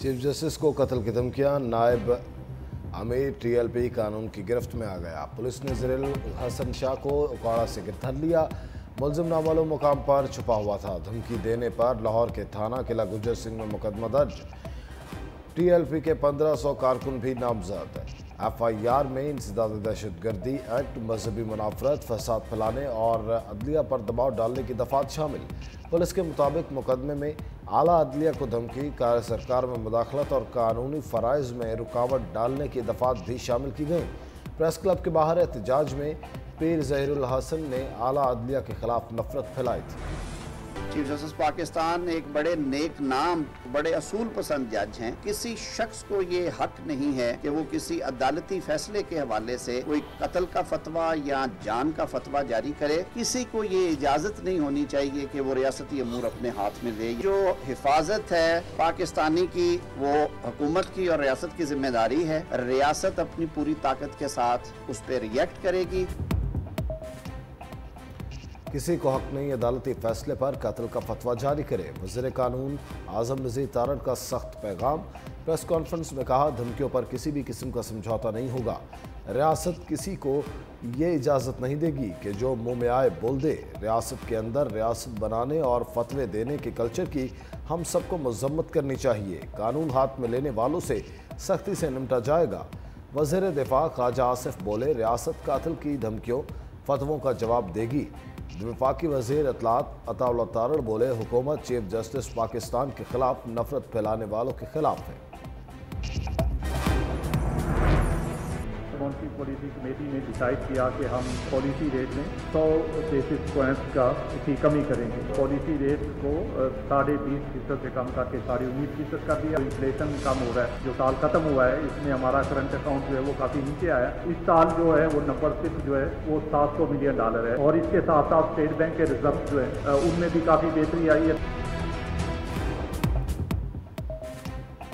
Chief justice को कत्ल की धमकियां, नायब अमीर टीएलपी कानून की गिरफ्त में आ गया। पुलिस ने ज़रील हसन शाह को उकाड़ा से गिरफ्तार लिया। मुलजिम नामालूम मुकाम पर छुपा हुआ था। धमकी देने पर लाहौर के थाना किला गुज्जर सिंह में मुकदमा दर्ज। टीएलपी के 1500 कारकुन भी नामजद। एफआईआर में इंसदाद दहशतगर्दी एक्ट, मजहबी मुनाफरत, फसाद फैलाने और अदलिया पर दबाव डालने की दफात शामिल। पुलिस के मुताबिक मुकदमे में आला अदलिया को धमकी, कार्य सरकार में मुदाखलत और कानूनी फ़राइज़ में रुकावट डालने की दफात भी शामिल की गई। प्रेस क्लब के बाहर एहतजाज में पीर ज़हीरुल हसन ने आला अदलिया के खिलाफ नफरत फैलाई थी। चीफ जस्टिस पाकिस्तान एक बड़े नेक नाम, बड़े असूल पसंद जज हैं। किसी शख्स को ये हक नहीं है कि वो किसी अदालती फैसले के हवाले से कोई कत्ल का फतवा या जान का फतवा जारी करे। किसी को ये इजाजत नहीं होनी चाहिए कि वो रियासती अमूर अपने हाथ में ले। जो हिफाजत है पाकिस्तानी की, वो हुकूमत की और रियासत की जिम्मेदारी है। रियासत अपनी पूरी ताकत के साथ उस पर रिएक्ट करेगी। किसी को हक नहीं अदालती फैसले पर कत्ल का फतवा जारी करे। वज़ीर कानून आज़म नज़ीर तारड़ का सख्त पैगाम। प्रेस कॉन्फ्रेंस में कहा, धमकियों पर किसी भी किस्म का समझौता नहीं होगा। रियासत किसी को ये इजाज़त नहीं देगी कि जो मुँह में आए बोल दे। रियासत के अंदर रियासत बनाने और फतवे देने के कल्चर की हम सबको मजम्मत करनी चाहिए। कानून हाथ में लेने वालों से सख्ती से निपटा जाएगा। वज़ीर दिफा ख्वाजा आसिफ बोले, रियासत कातिल की धमकियों फतवों का जवाब देगी। वफाकी वज़ीर इत्तलात अताउल्लाह तारड़ बोले, हुकूमत चीफ जस्टिस पाकिस्तान के खिलाफ नफरत फैलाने वालों के खिलाफ है। मॉनेटरी पॉलिसी कमेटी ने डिसाइड किया कि हम पॉलिसी रेट में 100 बेसिस पॉइंट्स की कमी करेंगे। पॉलिसी रेट को 20.5% से कम करके 19.5% कर दिया। इन्फ्लेशन कम हो रहा है, जो साल खत्म हुआ है इसमें हमारा करंट अकाउंट जो है वो काफ़ी नीचे आया। इस साल जो है वो नंबर सिर्फ जो है वो $700 मिलियन है और इसके साथ साथ स्टेट बैंक के रिजर्व जो है उनमें भी काफ़ी बेहतरी आई है।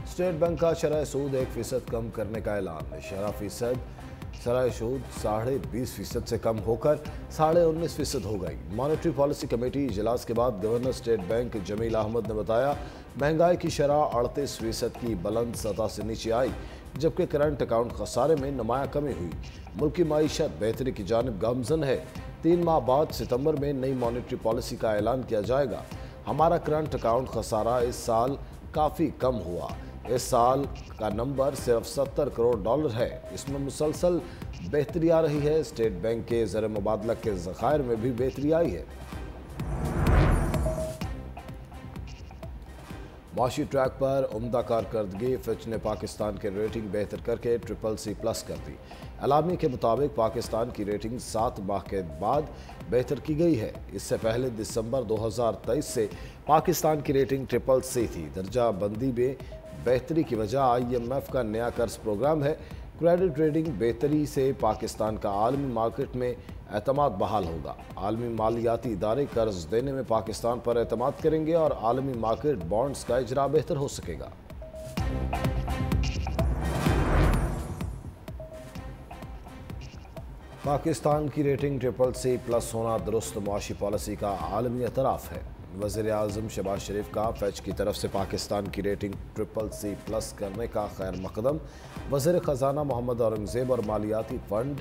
स्टेट बैंक का शरह सूद 1% कम करने का ऐलान। शरह सूद 20.5% से कम होकर 19.5% हो गई। मॉनेटरी पॉलिसी कमेटी इजलास के बाद governor State Bank Jamil Ahmad ने बताया, महंगाई की शरह 38% की बुलंद सतह से नीचे आई, जबकि करंट अकाउंट खसारे में नुमाया कमी हुई। मुल्की मईशत बेहतरी की जानिब गामजन है। 3 माह बाद सितंबर में नई मॉनेटरी पॉलिसी का ऐलान किया जाएगा। हमारा करंट अकाउंट खसारा इस साल काफ़ी कम हुआ। इस साल का नंबर सिर्फ $70 करोड़ है। इसमें मुसलसल बेहतरी आ रही है। स्टेट बैंक के ज़र मुबादला के ज़खायर में भी बेहतरी आई है। माशी ट्रैक पर उम्दा कारकर्दगी। फिच ने पाकिस्तान की रेटिंग बेहतर करके CCC+ कर दी। अलामी के मुताबिक पाकिस्तान की रेटिंग 7 माह के बाद बेहतर की गई है। इससे पहले दिसंबर 2023 से पाकिस्तान की रेटिंग CCC थी। दर्जा बंदी में बेहतरी की वजह IMF का नया कर्ज प्रोग्राम है। क्रेडिट रेटिंग बेहतरी से पाकिस्तान का आलमी मार्केट में एतमाद बहाल होगा। आलमी मालियाती इदारे कर्ज देने में पाकिस्तान पर एतमाद करेंगे और आलमी मार्केट बॉन्ड्स का इजरा बेहतर हो सकेगा। पाकिस्तान की रेटिंग CCC+ होना दुरुस्त मुआशी पॉलिसी का आलमी एतराफ़ है। वज़ीर आज़म शहबाज शरीफ का फैच की तरफ से पाकिस्तान की रेटिंग CCC+ करने का खैर मकदम। वज़ीर ख़जाना मोहम्मद औरंगज़ेब और मालियाती फ़ंड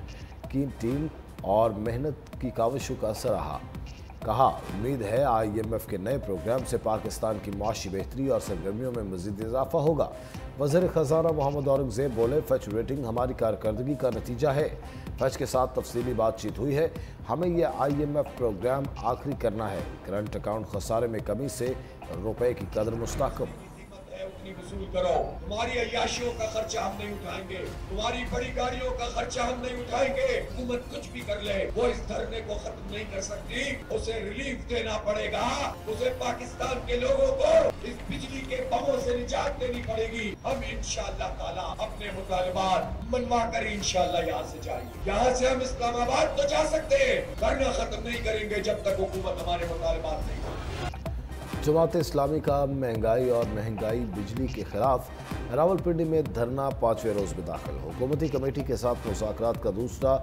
की टीम और मेहनत की काविशों का सराहा। कहा, उम्मीद है IMF के नए प्रोग्राम से पाकिस्तान की मुआशी बेहतरी और सरगर्मियों में मज़ीद इजाफा होगा। वज़ीर ख़जाना मोहम्मद औरंगज़ेब बोले, फैच रेटिंग हमारी कारकर्दगी का नतीजा है। फैच के साथ तफसीली बातचीत हुई है। हमें यह IMF प्रोग्राम आखिरी करना है। करंट अकाउंट खसारे में कमी से रुपए की कदर मुस्तहकम। वसूल करो। तुम्हारी अय्याशियों का खर्चा हम नहीं उठाएंगे, तुम्हारी बड़ी गाड़ियों का खर्चा हम नहीं उठाएंगे। हुकूमत कुछ भी कर ले, वो इस धरने को खत्म नहीं कर सकती। उसे रिलीफ देना पड़ेगा। उसे पाकिस्तान के लोगों को इस बिजली के बमों से निजात देनी पड़ेगी। हम इंशाअल्लाह ताला अपने मुतालिबात मनवा कर इंशाअल्लाह यहाँ से जाएंगे। यहाँ से हम इस्लामाबाद तो जा सकते हैं, धरना खत्म नहीं करेंगे जब तक हुकूमत हमारे मुतालिबात नहीं करेगी। जमात इस्लामी का महंगाई बिजली के खिलाफ रावलपिंडी में धरना 5वें रोज में दाखिल। हुकूमती कमेटी के साथ मुज़ाकरात का दूसरा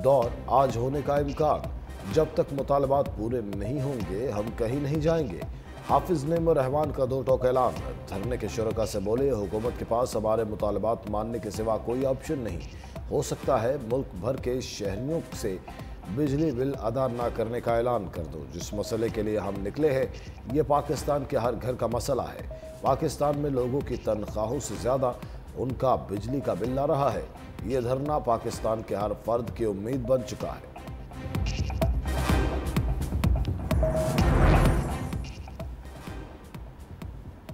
दौर आज होने का इम्कान। जब तक मुतालबात पूरे नहीं होंगे हम कहीं नहीं जाएंगे। हाफिज नईमुर रहमान का 2 टोक ऐलान। धरने के शुरका से बोले, हुकूमत के पास हमारे मुतालबात मानने के सिवा कोई ऑप्शन नहीं। हो सकता है मुल्क भर के शहरियों से बिजली बिल अदा न करने का ऐलान कर दो। जिस मसले के लिए हम निकले हैं ये पाकिस्तान के हर घर का मसला है। पाकिस्तान में लोगों की तनख्वाहों से ज़्यादा उनका बिजली का बिल आ रहा है। ये धरना पाकिस्तान के हर फर्द की उम्मीद बन चुका है।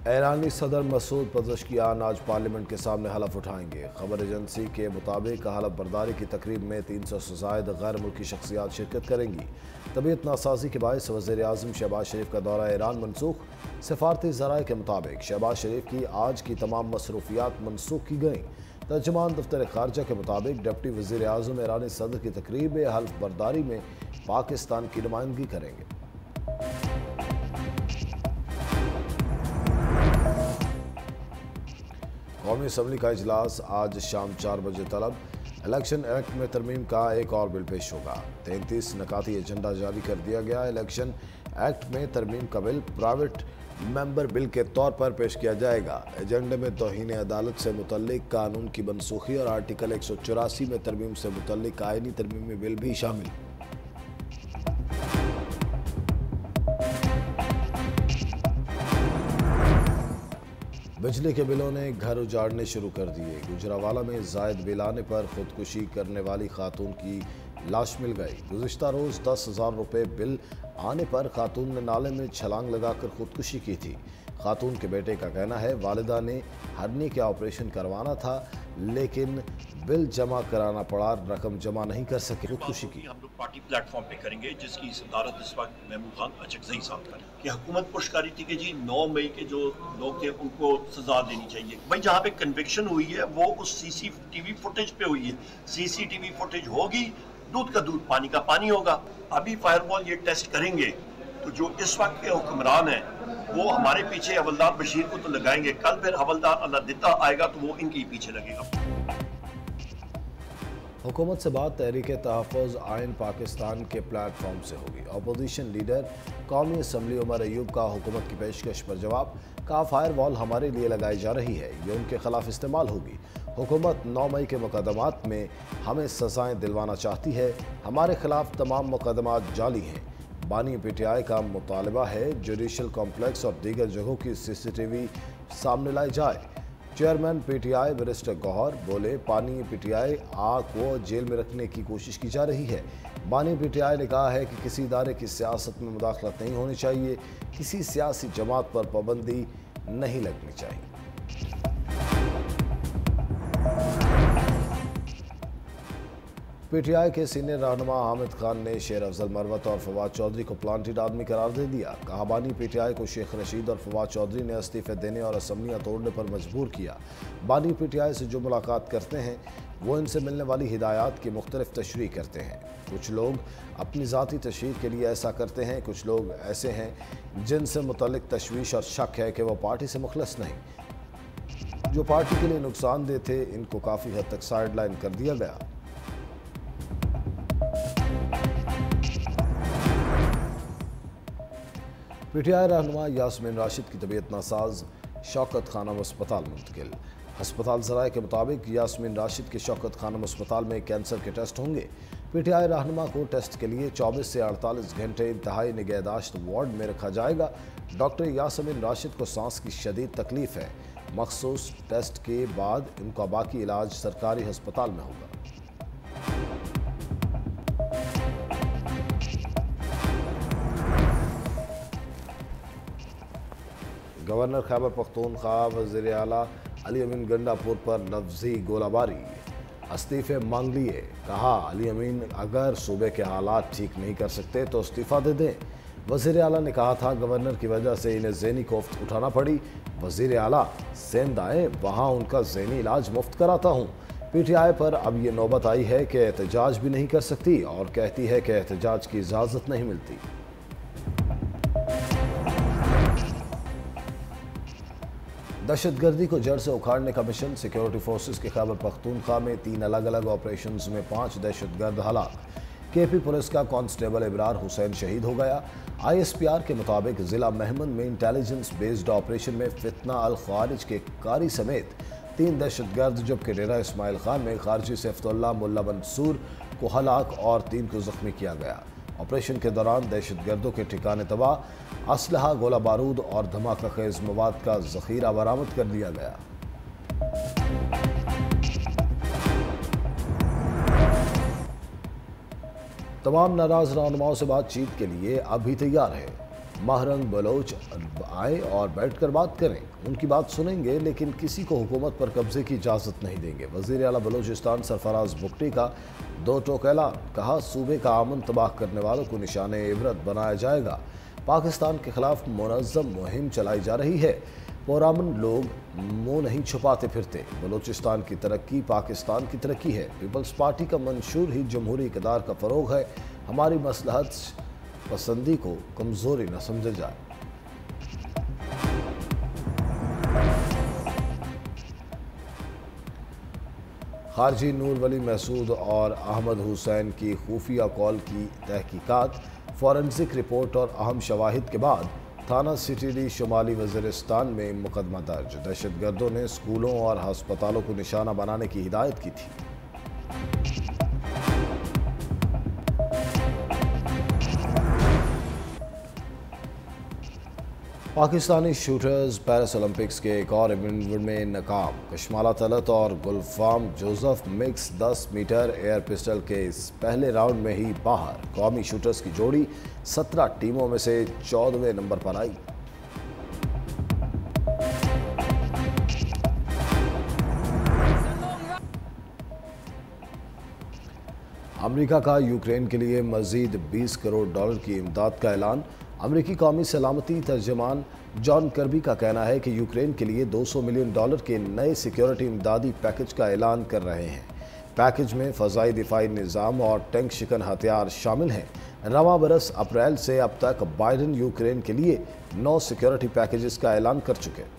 ईरानी सदर मसूद पज़ेश्कियान आज पार्लियामेंट के सामने हलफ उठाएंगे। खबर एजेंसी के मुताबिक हलफ बर्दारी की तकरीब में 300 से ज़ायद गैर मुल्की शख्सियात शिरकत करेंगी। तबीयत नासाजी के बायस वज़ीर आज़म शहबाज शरीफ का दौरा ईरान मनसूख। सफारती ज़राए के मुताबिक शहबाज शरीफ की आज की तमाम मसरूफियात मनसूख की गईं। तर्जुमान दफ्तर खारजा के मुताबिक डिप्टी वज़ीर आज़म ईरानी सदर की तकरीब हल्फ बर्दारी में पाकिस्तान की नुमाइंदगी करेंगे। कौमी असम्बली का इजलास आज शाम 4 बजे तलब। इलेक्शन एक्ट में तरमीम का एक और बिल पेश होगा। 33 नकाती एजेंडा जारी कर दिया गया। इलेक्शन एक्ट में तरमीम का बिल प्राइवेट मेंबर बिल के तौर पर पेश किया जाएगा। एजेंडे में तौहीन अदालत से मुतल्लिक कानून की मनसूखी और आर्टिकल 184 में तरमीम से मुतल्लिक आईनी तरमीमी बिल भी शामिल। बिजली के बिलों ने घर उजाड़ने शुरू कर दिए। गुजरावाला में जायद बिल आने पर खुदकुशी करने वाली खातून की लाश मिल गई। गुज़िश्ता रोज़ 10,000 रुपये बिल आने पर खातून ने नाले में छलांग लगाकर खुदकुशी की थी। खातून के बेटे का कहना है वालिदा ने हर्नी का ऑपरेशन करवाना था लेकिन बिल जमा कराना पड़ा, रकम जमा नहीं कर सके, खुदकुशी की। हम लोग पार्टी प्लेटफॉर्म पे करेंगे जिसकी सदारत इस वक्त महमूद खान अचकज़ई साहब करें कि हुकूमत पुश कर रही थी कि जी 9 मई के जो लोग थे उनको सजा देनी चाहिए। भाई जहाँ पे कन्विक्शन हुई है वो उस CCTV फुटेज पे हुई है। CCTV फुटेज होगी, दूध का दूध पानी का पानी होगा। अभी फायरवॉल ये टेस्ट करेंगे तो जो इस वक्त के हुक्मरान हैं वो हमारे पीछे हवलदार बशीर को तो लगाएंगे, कल फिर हवलदार अल्लाह दिता आएगा तो वो इनके पीछे लगेगा। हुकूमत से बात तहरीक तहफ़्फ़ुज़ आइन पाकिस्तान के प्लेटफॉर्म से होगी। अपोजिशन लीडर कौमी असम्बली उमर अयूब का हुकूमत की पेशकश पर जवाब। का फायर वॉल हमारे लिए लगाई जा रही है, ये उनके खिलाफ इस्तेमाल होगी। हुकूमत 9 मई के मुकदमात में हमें सजाएं दिलवाना चाहती है। हमारे खिलाफ तमाम मुकदमात जाली हैं। बानी PTI का मुतालबा है जुडिशल कॉम्प्लेक्स और दीगर जगहों की CCTV सामने लाई जाए। चेयरमैन PTI बैरिस्टर गौहर बोले, बानी PTI को जेल में रखने की कोशिश की जा रही है। बानी PTI ने कहा है कि किसी इदारे की सियासत में मुदाखलत नहीं होनी चाहिए, किसी सियासी जमात पर पाबंदी नहीं लगनी चाहिए। PTI के सीनियर रहनुमा हामिद खान ने शेर अफजल मरवत और फवाद चौधरी को प्लांटेड आदमी करार दे दिया। कहा बानी PTI को शेख रशीद और फवाद चौधरी ने इस्तीफे देने और असम्बलियाँ तोड़ने पर मजबूर किया। बानी PTI से जो मुलाकात करते हैं वो इनसे मिलने वाली हिदायत की मुख्तलिफ तशरीह करते हैं। कुछ लोग अपनी ज़ाती तशरीह के लिए ऐसा करते हैं, कुछ लोग ऐसे हैं जिनसे मुतल्लिक तशवीश और शक है कि वह पार्टी से मुखलस नहीं। जो पार्टी के लिए नुकसानदेह थे इनको काफ़ी हद तक साइड लाइन कर दिया गया। PTI रहनुमा यास्मीन राशिद की तबीयत नासाज, शौकत खानम अस्पताल मुंतकिल। अस्पताल ज़राए के मुताबिक यास्मीन राशिद के शौकत खानम अस्पताल में कैंसर के टेस्ट होंगे। PTI रहनुमा को टेस्ट के लिए 24 से 48 घंटे इंतहाई निगहदाश्त वार्ड में रखा जाएगा। डॉक्टर यास्मीन राशिद को सांस की शदीद तकलीफ है। मखसूस टेस्ट के बाद इनका बाकी इलाज सरकारी अस्पताल में होगा। गवर्नर खैबर पख्तूनख्वा वज़ीर आला अली अमीन गंडापुर पर लफ्जी गोलाबारी, इस्तीफे मांग लिए। कहा अली अमीन अगर सूबे के हालात ठीक नहीं कर सकते तो इस्तीफ़ा दे दें। वज़ीर आला ने कहा था गवर्नर की वजह से इन्हें ज़हनी कोफ्त उठाना पड़ी। वज़ीर आला सिंध आए, वहाँ उनका ज़हनी इलाज मुफ्त कराता हूँ। PTI पर अब ये नौबत आई है कि एहतजाज भी नहीं कर सकती और कहती है कि एहतजाज की इजाज़त नहीं मिलती। दहशतगर्दी को जड़ से उखाड़ने का मिशन। सिक्योरिटी फोर्सेस के खैबर पख्तूनख्वा में 3 अलग अलग ऑपरेशंस में 5 दहशतगर्द हलाक। केपी पुलिस का कांस्टेबल इब्रार हुसैन शहीद हो गया। ISPR के मुताबिक जिला महमद में इंटेलिजेंस बेस्ड ऑपरेशन में फितना अल खारिज के कारी समेत 3 दहशतगर्द जबकि डेरा इस्माइल खान में खारजी सैफुल्लाह मुल्ला मंसूर को हलाक और 3 को जख्मी किया गया। ऑपरेशन के दौरान दहशतगर्दों के ठिकाने तबाह, असलहा, गोला बारूद और धमाका खेज मवाद का जखीरा बरामद कर लिया गया। तमाम नाराज रहनुमाओं से बातचीत के लिए अभी तैयार है। महरंग बलोच आए और बैठकर बात करें, उनकी बात सुनेंगे लेकिन किसी को हुकूमत पर कब्जे की इजाज़त नहीं देंगे। वज़ीर आला बलोचिस्तान सरफराज बुगटी का 2 टोक ऐलान, कहा सूबे का अमन तबाह करने वालों को निशाने इबरत बनाया जाएगा। पाकिस्तान के खिलाफ मुनज़्ज़म मुहिम चलाई जा रही है। पुरअमन लोग मुंह नहीं छुपाते फिरते। बलोचिस्तान की तरक्की पाकिस्तान की तरक्की है। पीपल्स पार्टी का मंशूर ही जमहूरी इक़्तिदार का फ़रोग़ है। हमारी मसलहत पसंदी को कमज़ोरी न समझा जाए। खारजी नूर वली महसूद और अहमद हुसैन की खुफिया कॉल की तहकीकात, फॉरेंसिक रिपोर्ट और अहम शवाहिद के बाद थाना सिटी शुमाली वज़ीरिस्तान में मुकदमा दर्ज। दहशतगर्दों ने स्कूलों और हस्पतालों को निशाना बनाने की हिदायत की थी। पाकिस्तानी शूटर्स पेरिस ओलंपिक्स के एक और इवेंट में नाकाम। कशमाला तलत और Gulfam Joseph mixed 10 metre air pistol के इस पहले राउंड में ही बाहर। कौमी शूटर्स की जोड़ी 17 टीमों में से 14वें नंबर पर आई। अमेरिका का यूक्रेन के लिए मजीद $20 करोड़ की इमदाद का ऐलान। अमेरिकी कौमी सलामती तर्जमान जॉन कर्बी का कहना है कि यूक्रेन के लिए $200 मिलियन के नए सिक्योरिटी इमदादी पैकेज का ऐलान कर रहे हैं। पैकेज में फ़ज़ाई दिफाई निज़ाम और टैंक शिकन हथियार शामिल हैं। रवां बरस अप्रैल से अब तक बाइडन यूक्रेन के लिए 9 सिक्योरिटी पैकेजेस का ऐलान कर चुके हैं।